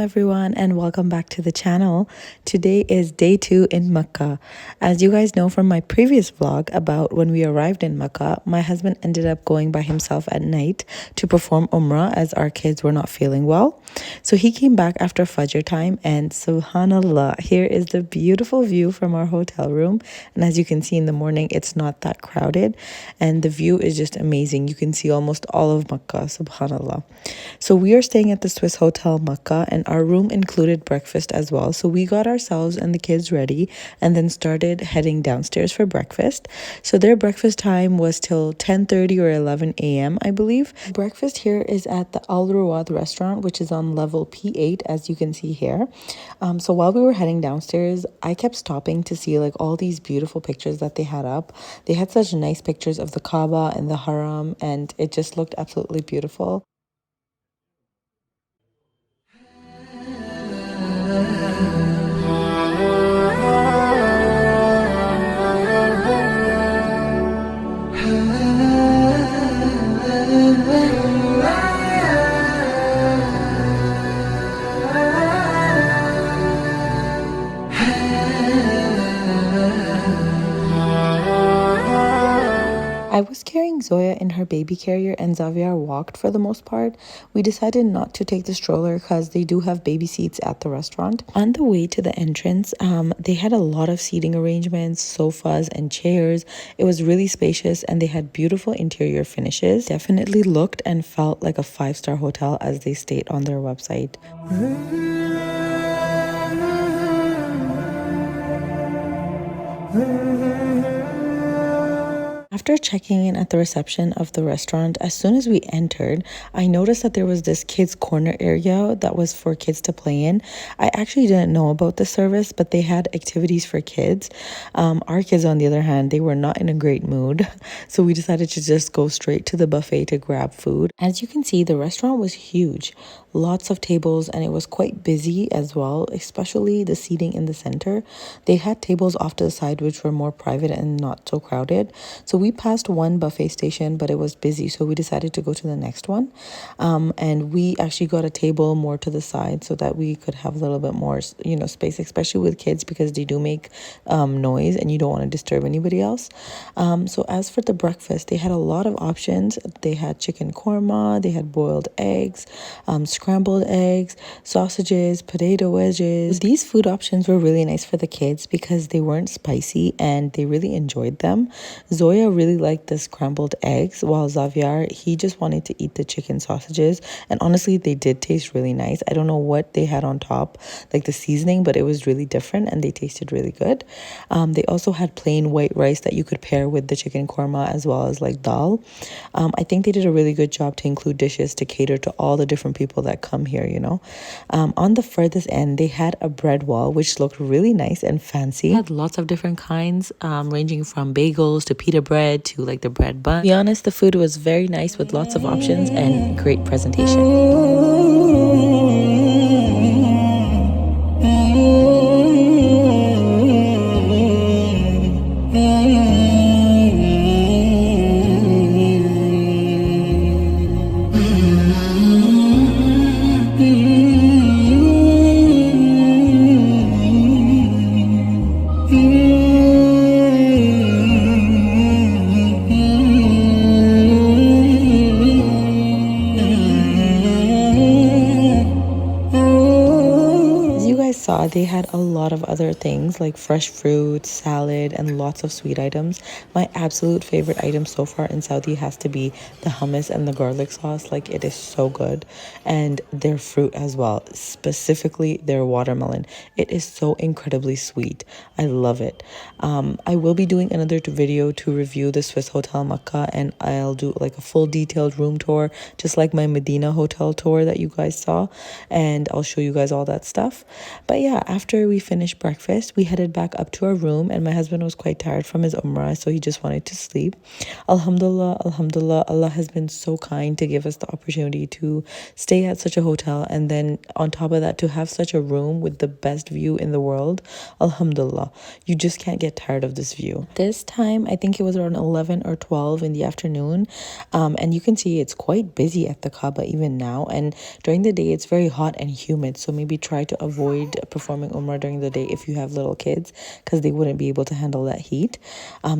everyone, and welcome back to the channel. Today is day 2 in Mecca. As you guys know from my previous vlog about when we arrived in Mecca, my husband ended up going by himself at night to perform Umrah as our kids were not feeling well. So he came back after Fajr time, and subhanallah, here is the beautiful view from our hotel room. And as you can see in the morning, it's not that crowded and the view is just amazing. You can see almost all of Mecca, subhanallah. So we are staying at the Swissotel Makkah, and our room included breakfast as well. So we got ourselves and the kids ready and then started heading downstairs for breakfast. So their breakfast time was till 10:30 or 11 a.m. I believe. Breakfast here is at the Al Ruwad restaurant, which is on level P8, as you can see here. So while we were heading downstairs, I kept stopping to see like all these beautiful pictures that they had up. They had such nice pictures of the Kaaba and the Haram, and it just looked absolutely beautiful. I was carrying Zoya in her baby carrier and Xavier walked for the most part. We decided not to take the stroller because they do have baby seats at the restaurant. On the way to the entrance, they had a lot of seating arrangements, sofas and chairs. It was really spacious and they had beautiful interior finishes. Definitely looked and felt like a 5-star hotel as they state on their website. After checking in at the reception of the restaurant, as soon as we entered, I noticed that there was this kids corner area that was for kids to play in. I actually didn't know about the service, but they had activities for kids. Our kids, on the other hand, they were not in a great mood. So we decided to just go straight to the buffet to grab food. As you can see, the restaurant was huge. Lots of tables, and it was quite busy as well, especially the seating in the center. They had tables off to the side which were more private and not so crowded. So we passed one buffet station, but it was busy, so we decided to go to the next one. And we actually got a table more to the side so that we could have a little bit more, space, especially with kids because they do make noise and you don't want to disturb anybody else. So as for the breakfast, they had a lot of options. They had chicken korma, they had boiled eggs, scrambled eggs, sausages, potato wedges. These food options were really nice for the kids because they weren't spicy and they really enjoyed them. Zoya really liked the scrambled eggs, while Xavier, he just wanted to eat the chicken sausages. And honestly, they did taste really nice. I don't know what they had on top, like the seasoning, but it was really different and they tasted really good. They also had plain white rice that you could pair with the chicken korma as well as like dal. I think they did a really good job to include dishes to cater to all the different people that come here, On the furthest end, they had a bread wall, which looked really nice and fancy. It had lots of different kinds, ranging from bagels to pita bread to like the bread bun. To be honest, the food was very nice with lots of options and great presentation. They had a lot of other things like fresh fruit, salad, and lots of sweet items. My absolute favorite item so far in Saudi has to be the hummus and the garlic sauce. Like, it is so good. And their fruit as well, specifically their watermelon. It is so incredibly sweet. I love it. I will be doing another video to review the Swissotel Makkah, and I'll do like a full detailed room tour, just like my Medina hotel tour that you guys saw, and I'll show you guys all that stuff. But yeah, yeah, after we finished breakfast, we headed back up to our room, and my husband was quite tired from his Umrah, so he just wanted to sleep. Alhamdulillah, Alhamdulillah, Allah has been so kind to give us the opportunity to stay at such a hotel, and then on top of that, to have such a room with the best view in the world. Alhamdulillah, you just can't get tired of this view. This time, I think it was around 11 or 12 in the afternoon, and you can see it's quite busy at the Kaaba even now, and during the day it's very hot and humid, so maybe try to avoid performing Umrah during the day if you have little kids, because they wouldn't be able to handle that heat.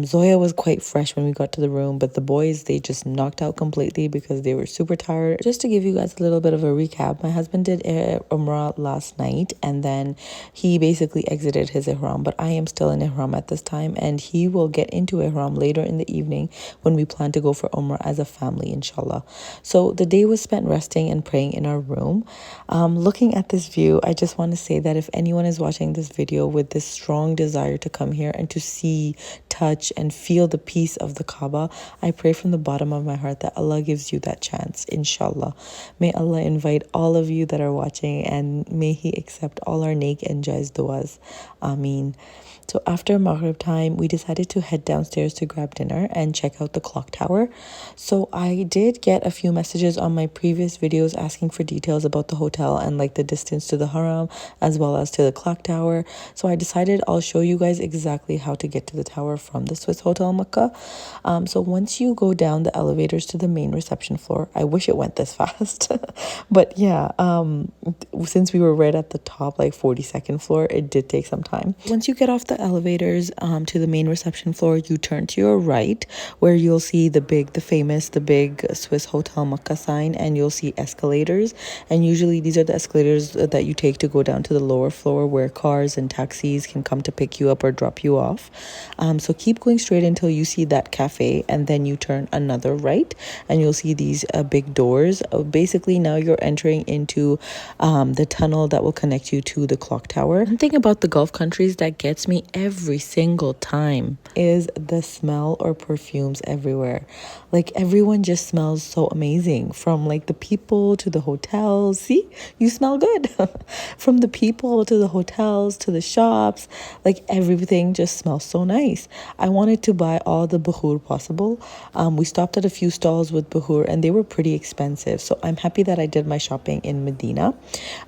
Zoya was quite fresh when we got to the room, but the boys, they just knocked out completely because they were super tired. Just to give you guys a little bit of a recap, my husband did Umrah last night, and then he basically exited his Ihram, but I am still in Ihram at this time, and he will get into Ihram later in the evening when we plan to go for Umrah as a family, inshallah. So the day was spent resting and praying in our room. Looking at this view, I just want to say that if anyone is watching this video with this strong desire to come here and to see, touch, and feel the peace of the Kaaba, I pray from the bottom of my heart that Allah gives you that chance, inshallah. May Allah invite all of you that are watching, and may He accept all our neek and jaiz duas. Ameen. So after Maghrib time, we decided to head downstairs to grab dinner and check out the clock tower. So I did get a few messages on my previous videos asking for details about the hotel and like the distance to the Haram as well as to the clock tower. So I decided I'll show you guys exactly how to get to the tower from the Swissotel Makkah. So once you go down the elevators to the main reception floor, I wish it went this fast. But yeah, since we were right at the top, like 42nd floor, it did take some time. Once you get off the elevators to the main reception floor, you turn to your right where you'll see the big Swissotel Makkah sign, and you'll see escalators, and usually these are the escalators that you take to go down to the lower floor where cars and taxis can come to pick you up or drop you off. So keep going straight until you see that cafe, and then you turn another right and you'll see these big doors. Basically now you're entering into the tunnel that will connect you to the clock tower. One thing about the Gulf countries that gets me every single time is the smell or perfumes everywhere. Like everyone just smells so amazing, from like the people to the hotels. See, you smell good. From the people to the hotels to the shops, like everything just smells so nice. I wanted to buy all the bahur possible. We stopped at a few stalls with bahur and they were pretty expensive, so I'm happy that I did my shopping in Medina.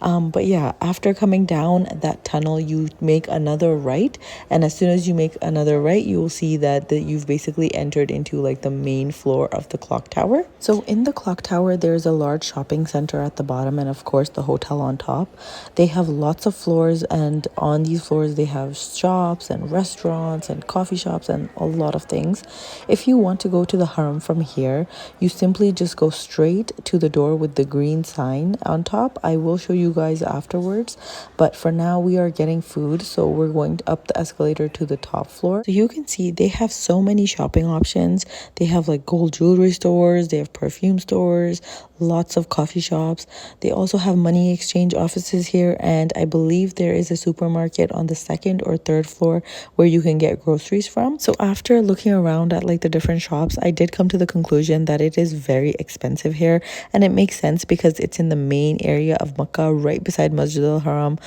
But yeah, after coming down that tunnel, you make another right, and as soon as you make another right, you will see that you've basically entered into like the main floor of the clock tower. So in the clock tower, there's a large shopping center at the bottom, and of course the hotel on top. They have lots of floors, and on these floors they have shops and restaurants and coffee shops and a lot of things. If you want to go to the Haram from here, you simply just go straight to the door with the green sign on top. I will show you guys afterwards, but for now we are getting food, so we're going up the escalator to the top floor. So you can see they have so many shopping options. They have like gold jewelry stores, they have perfume stores, lots of coffee shops. They also have money exchange offices here, and I believe there is a supermarket on the second or third floor where you can get groceries from. So after looking around at like the different shops, I did come to the conclusion that it is very expensive here, and it makes sense because it's in the main area of Makkah, right beside Masjid Haram.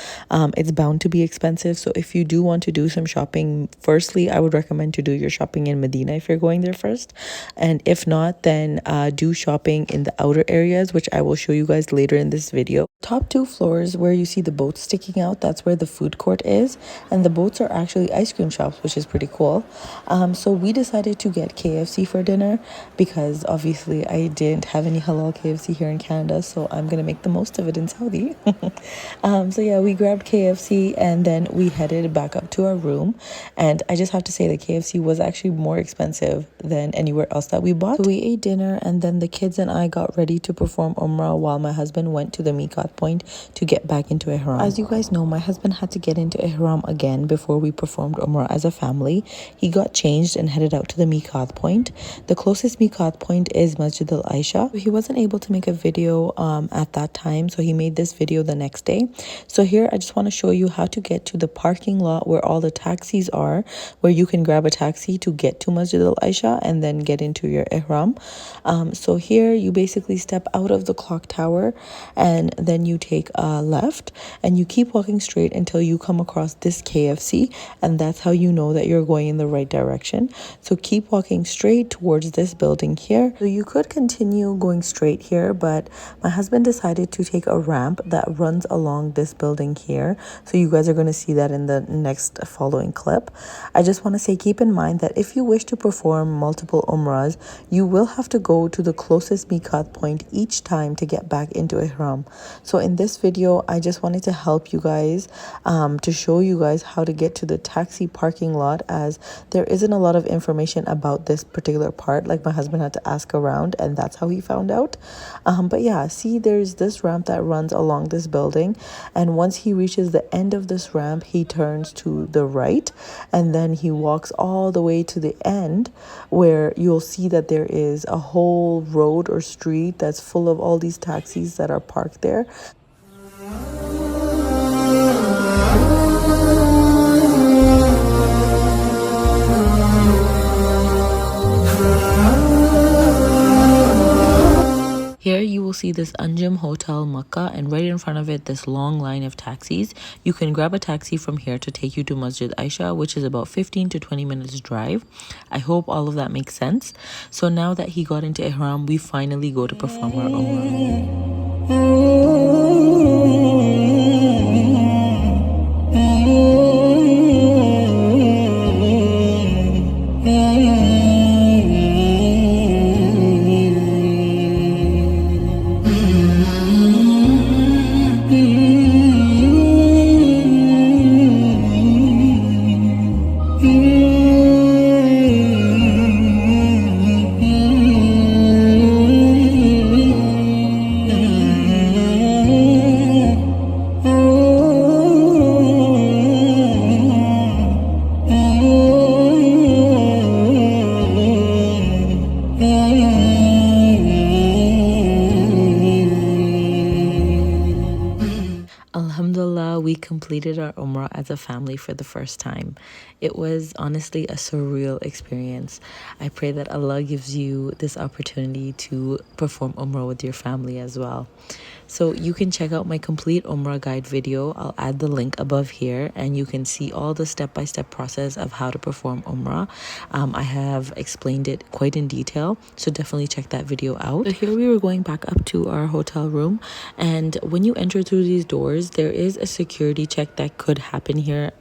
It's bound to be expensive. So if you do want to do some shopping, firstly I would recommend to do your shopping in Medina if you're going there first, and if not, then do shopping in the outer areas, which I will show you guys later in this video. Top two floors where you see the boats sticking out, that's where the food court is, and the boats are actually ice cream shops, which is pretty cool. So we decided to get KFC for dinner because obviously I didn't have any halal KFC here in Canada, so I'm gonna make the most of it in Saudi. So yeah, we grabbed KFC and then we headed back up to our room, and I just have to say the KFC was actually more expensive than anywhere else that we bought. So we ate dinner, and then the kids and I got ready to perform Umrah while my husband went to the Miqat point to get back into Ihram. As you guys know, my husband had to get into Ihram again before we performed Umrah as a family. He got changed and headed out to the Miqat point. The closest Miqat point is Masjid Aisha. He wasn't able to make a video at that time, so he made this video the next day. So here I just want to show you how to get to the parking lot where all all the taxis are, where you can grab a taxi to get to Masjid Aisha and then get into your ihram. So here you basically step out of the clock tower, and then you take a left and you keep walking straight until you come across this KFC, and that's how you know that you're going in the right direction. So keep walking straight towards this building here. So you could continue going straight here, but my husband decided to take a ramp that runs along this building here. So you guys are going to see that in the next following clip. I just want to say, keep in mind that if you wish to perform multiple umrahs, you will have to go to the closest miqat point each time to get back into ihram. So in this video, I just wanted to help you guys to show you guys how to get to the taxi parking lot, as there isn't a lot of information about this particular part. Like, my husband had to ask around, and that's how he found out. But yeah, see, there's this ramp that runs along this building, and once he reaches the end of this ramp, he turns to the right, and then he walks all the way to the end, where you'll see that there is a whole road or street that's full of all these taxis that are parked there. Here you will see this Swissotel Makkah, and right in front of it, this long line of taxis. You can grab a taxi from here to take you to Masjid Aisha, which is about 15 to 20 minutes drive. I hope all of that makes sense. So now that he got into ihram, we finally go to perform our umrah. Alhamdulillah, we completed our Umrah as a family for the first time. It was honestly a surreal experience. I pray that Allah gives you this opportunity to perform Umrah with your family as well. So you can check out my complete Umrah guide video. I'll add the link above here, and you can see all the step-by-step process of how to perform Umrah. I have explained it quite in detail, so definitely check that video out. So here we were going back up to our hotel room, and when you enter through these doors, there is a security check that could happen here.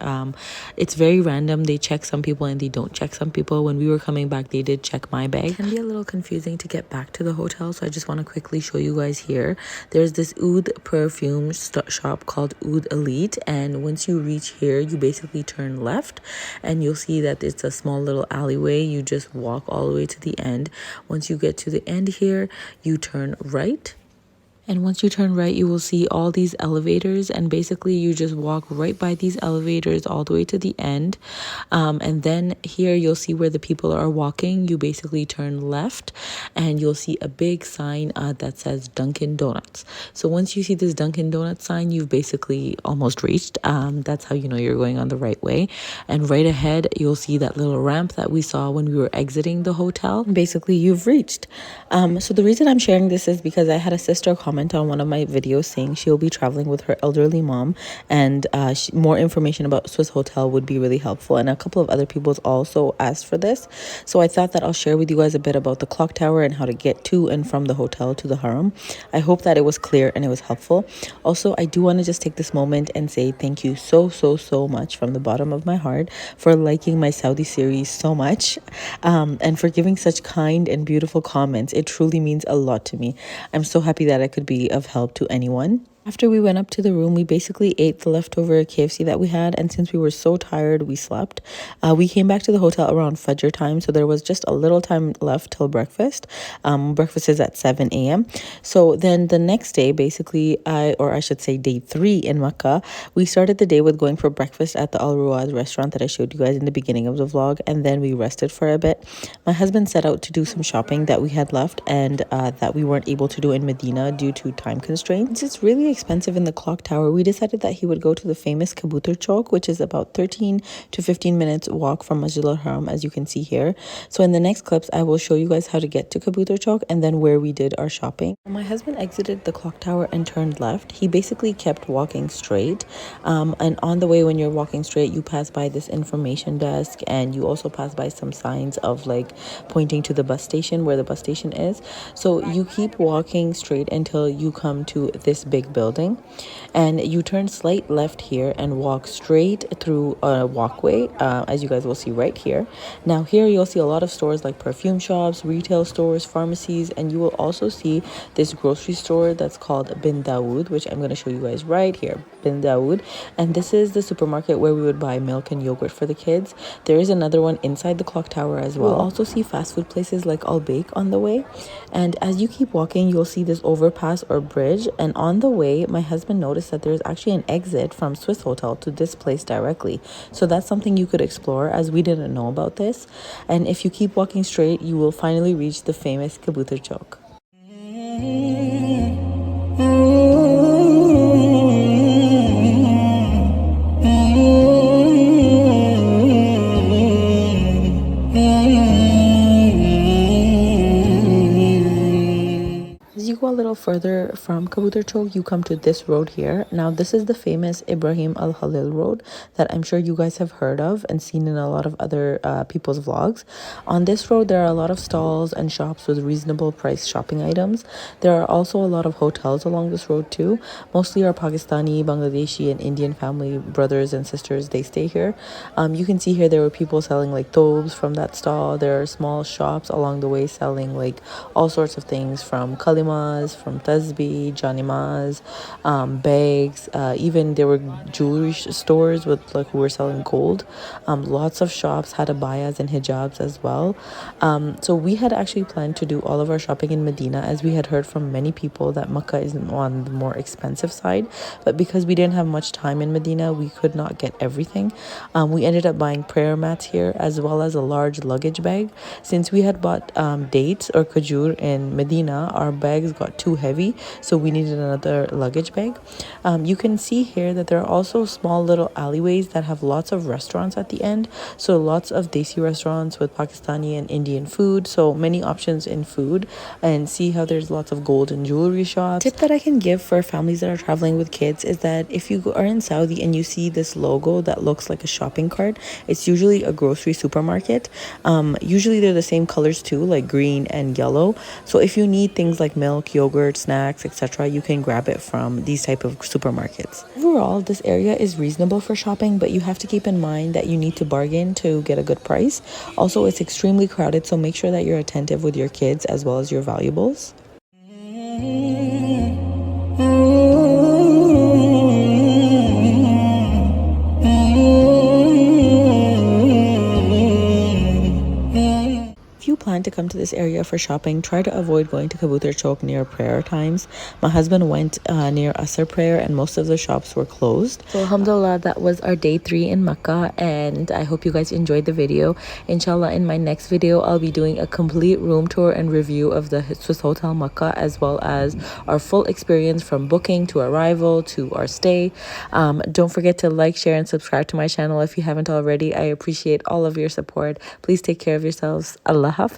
It's very random. They check some people and they don't check some people. When we were coming back, they did check my bag. It can be a little confusing to get back to the hotel, so I just want to quickly show you guys here. There's this oud perfume shop called Oud Elite, and once you reach here, you basically turn left, and you'll see that it's a small little alleyway. You just walk all the way to the end. Once you get to the end here, you turn right. And once you turn right, you will see all these elevators, and basically you just walk right by these elevators all the way to the end. And then here you'll see where the people are walking. You basically turn left, and you'll see a big sign that says Dunkin' Donuts. So once you see this Dunkin' Donuts sign, you've basically almost reached. That's how you know you're going on the right way. And right ahead, you'll see that little ramp that we saw when we were exiting the hotel. Basically, you've reached. So the reason I'm sharing this is because I had a sister comment on one of my videos saying she'll be traveling with her elderly mom, and more information about Swissotel would be really helpful, and a couple of other people also asked for this. So I thought that I'll share with you guys a bit about the clock tower and how to get to and from the hotel to the Haram. I hope that it was clear and it was helpful. Also, I do want to just take this moment and say thank you so much from the bottom of my heart for liking my Saudi series so much, and for giving such kind and beautiful comments. It truly means a lot to me. I'm so happy that I could be of help to anyone. After we went up to the room, we basically ate the leftover KFC that we had, and since we were so tired, we slept. We came back to the hotel around Fajr time, so there was just a little time left till breakfast. Breakfast is at 7 a.m. So then the next day, basically, I should say day 3 in Mecca, we started the day with going for breakfast at the Al Ruwad restaurant that I showed you guys in the beginning of the vlog, and then we rested for a bit. My husband set out to do some shopping that we had left and that we weren't able to do in Medina due to time constraints. It's really expensive in the clock tower, we decided that he would go to the famous Kabutar Chowk, which is about 13 to 15 minutes walk from Masjid Haram, as you can see here. So in the next clips, I will show you guys how to get to Kabutar Chowk and then where we did our shopping. My husband exited the clock tower and turned left. He basically kept walking straight. And on the way, when you're walking straight, you pass by this information desk, and you also pass by some signs of like pointing to the bus station, where the bus station is. So you keep walking straight until you come to this big building, and you turn slight left here and walk straight through a walkway, as you guys will see right here. Now here you'll see a lot of stores like perfume shops, retail stores, pharmacies, and you will also see this grocery store that's called Bin Dawood, which I'm going to show you guys right here. Bin Dawood. And this is the supermarket where we would buy milk and yogurt for the kids. There is another one inside the clock tower as well. You'll also see fast food places like Al Bake on the way. And as you keep walking, you'll see this overpass or bridge. And on the way, my husband noticed that there's actually an exit from Swissotel to this place directly. So that's something you could explore, as we didn't know about this. And if you keep walking straight, you will finally reach the famous Kabutar Chowk. A little further from Kabutar Chowk, you come to this road here. Now this is the famous Ibrahim Al Halil road that I'm sure you guys have heard of and seen in a lot of other people's vlogs. On this road there are a lot of stalls and shops with reasonable price shopping items. There are also a lot of hotels along this road too. Mostly our Pakistani, Bangladeshi and Indian family brothers and sisters, they stay here. You can see here there were people selling like thobes from that stall. There are small shops along the way selling like all sorts of things, from kalimas, from tasbih, janimaz, bags, even there were jewelry stores with like who were selling gold. Lots of shops had abayas and hijabs as well. So we had actually planned to do all of our shopping in Medina, as we had heard from many people that Makkah is on the more expensive side, but because we didn't have much time in Medina, we could not get everything. We ended up buying prayer mats here, as well as a large luggage bag. Since we had bought dates or kajur in Medina, our bags got too heavy, so we needed another luggage bag. You can see here that there are also small little alleyways that have lots of restaurants at the end, so lots of desi restaurants with Pakistani and Indian food, so many options in food. And see how there's lots of gold and jewelry shops. Tip that I can give for families that are traveling with kids is that if you are in Saudi and you see this logo that looks like a shopping cart, it's usually a grocery supermarket. Usually they're the same colors too, like green and yellow. So if you need things like milk, yogurt, snacks, etc., you can grab it from these type of supermarkets. Overall, this area is reasonable for shopping, but you have to keep in mind that you need to bargain to get a good price. Also, it's extremely crowded, so make sure that you're attentive with your kids as well as your valuables. Plan to come to this area for shopping, try to avoid going to Kabutar Chowk near prayer times. My husband went near Asr prayer and most of the shops were closed. So Alhamdulillah, that was our day 3 in Makkah, and I hope you guys enjoyed the video. Inshallah, in my next video I'll be doing a complete room tour and review of the Swissotel Makkah, as well as our full experience from booking to arrival to our stay. Don't forget to like, share and subscribe to my channel if you haven't already. I appreciate all of your support. Please take care of yourselves. Allah Hafiz.